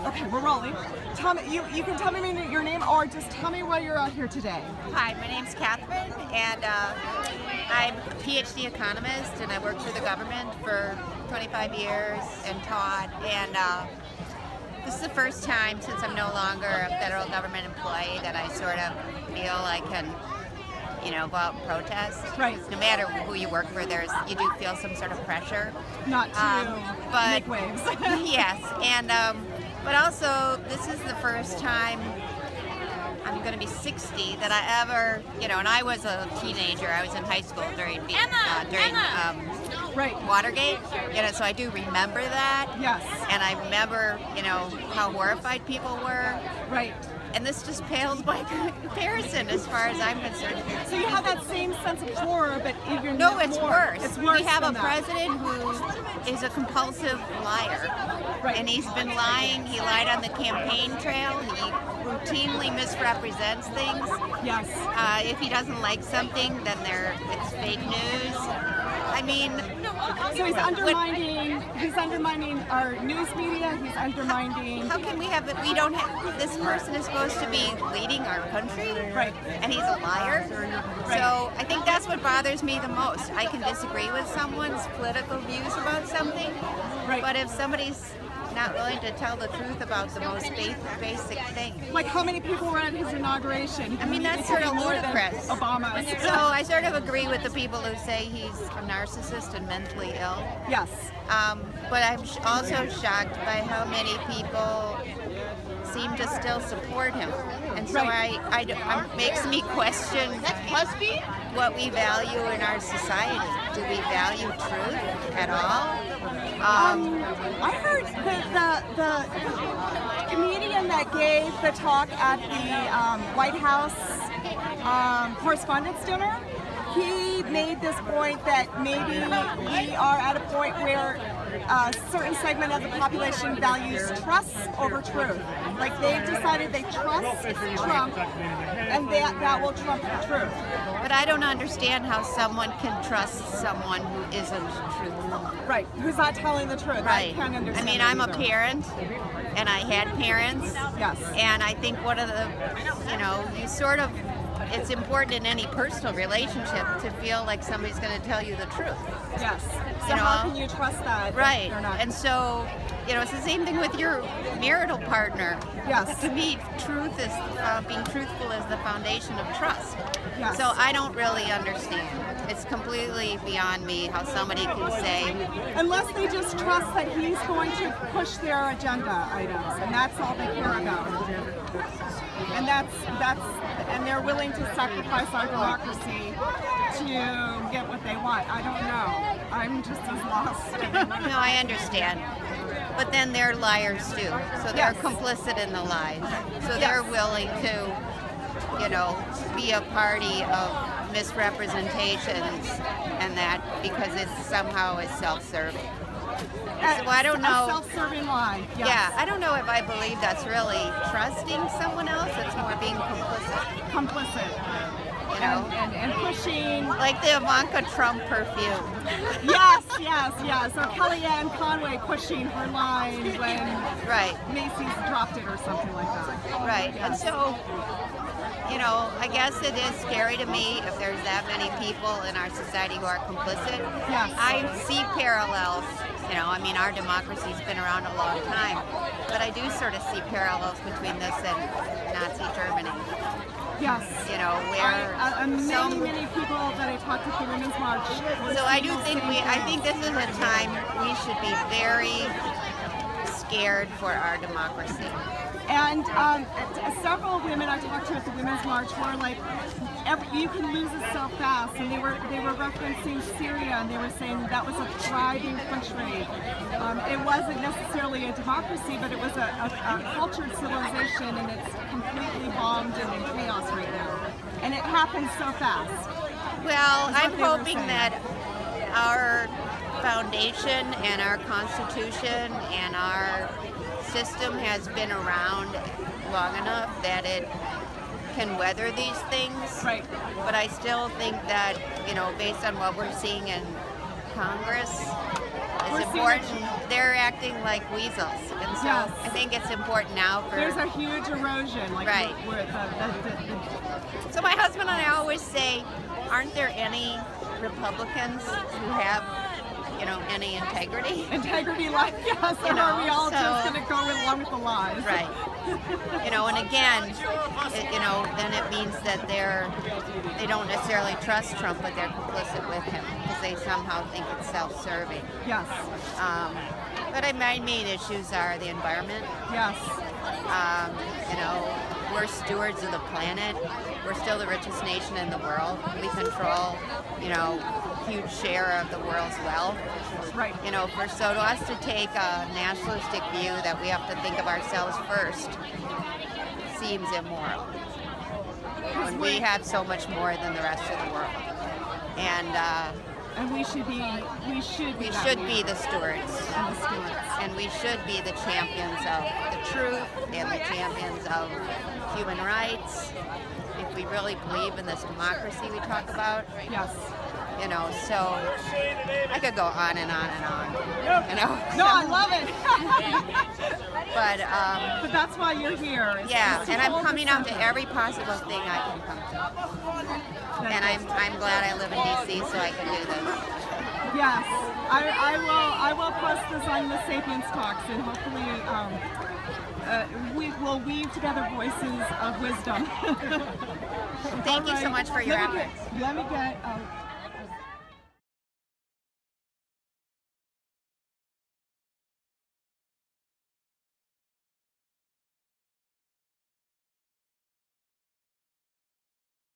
Okay, we're rolling. Tell me, you can tell me your name or just tell me why you're out here today. Hi, my name's Catherine, and I'm a PhD economist, and I worked for the government for 25 years and taught. And this is the first time since I'm no longer a federal government employee that I sort of feel I can, go out and protest. Right. No matter who you work for, you do feel some sort of pressure. Not to make waves. Yes, and but also this is the first time I'm going to be 60 that I ever, and I was a teenager. I was in high school during Watergate, so I do remember that. Yes. And I remember, how horrified people were. Right. And this just pales by comparison as far as I'm concerned. So you have that same sense of horror, but even it's more. worse. It's worse. We have a than president who is a compulsive liar. Right. And he's been lying. He lied on the campaign trail. He routinely misrepresents things. Yes. If he doesn't like something, then it's fake news. I mean, so he's undermining our news media. He's undermining. How can we have it? We don't have. This person is supposed to be leading our country, right? And he's a liar. Right. So I think that's what bothers me the most. I can disagree with someone's political views about something, right? But if somebody's not willing to tell the truth about the most basic thing. Like how many people were at his inauguration? I mean, that's sort of ludicrous. Obama. So I sort of agree with the people who say he's a narcissist and mentally ill. Yes. But I'm also shocked by how many people seem to still support him. And so it makes me question what we value in our society. Do we value truth at all? I heard the comedian that gave the talk at the White House Correspondents' Dinner, he made this point that maybe we are at a point where a certain segment of the population values trust over truth. Like they've decided they trust Trump, and that will trump the truth. But I don't understand how someone can trust someone who isn't truthful. Right, who's not telling the truth. Right. I can't understand. I mean, I'm a parent, and I had parents. Yes. And I think one of the, it's important in any personal relationship to feel like somebody's going to tell you the truth. Yes. So how can you trust that? Right. And so, it's the same thing with your marital partner. Yes. To me, truth is being truthful is the foundation of trust. Yes. So I don't really understand. It's completely beyond me how somebody can say. Unless they just trust that he's going to push their agenda items, and that's all they care about. And and they're willing to sacrifice our democracy to get what they want. I don't know. I'm just as lost. No, I understand. But then they're liars too. So they're complicit in the lies. So they're willing to, be a party of misrepresentations and that because it somehow is self-serving. So I don't know. A self-serving lie. Yes. Yeah, I don't know if I believe that's really trusting someone else. It's more being complicit. Complicit. And pushing. Like the Ivanka Trump perfume. Yes. So Kellyanne Conway pushing her line when Macy's dropped it or something like that. Right. Yes. And so, I guess it is scary to me if there's that many people in our society who are complicit. Yes. I see parallels. Our democracy's been around a long time, but I do sort of see parallels between this and Nazi Germany. Yes. Where many people that I talked to at the Women's March. So I do think I think this is a time we should be very scared for our democracy. And several women I talked to at the Women's March were like, you can lose it so fast. And they were referencing Syria, and they were saying that was a thriving country. It wasn't necessarily a democracy, but it was a cultured civilization, and it's completely bombed and in chaos right now. And it happened so fast. Well, I'm hoping that our foundation and our Constitution and our system has been around long enough that it can weather these things. Right. But I still think that, based on what we're seeing in Congress, We're It's seeing a important. They're acting like weasels, and so Yes. I think it's important now for. There's a huge erosion, like Right. where So my husband and I always say, aren't there any Republicans who have, any integrity? integrity, like yes, You or know, are we all so- just going to go along with the lies? Right. And again, then it means that they don't necessarily trust Trump, but they're complicit with him because they somehow think it's self-serving. Yes. But my main issues are the environment. Yes. We're stewards of the planet. We're still the richest nation in the world. We control, huge share of the world's wealth. Right. So to us to take a nationalistic view that we have to think of ourselves first seems immoral. When we have so much more than the rest of the world. And we should be We should be the stewards. and the stewards. And we should be the champions of the truth and the champions of human rights. If we really believe in this democracy we talk about, Yes. so I could go on and on and on. No, I love it. But But that's why you're here. is yeah, to and I'm hold the coming out to center. every possible thing I can come to. And I'm glad I live in DC so I can do this. Yes, I will post this on the Sapience Talks, and hopefully we will weave together voices of wisdom. Thank you so much for your Let me efforts. get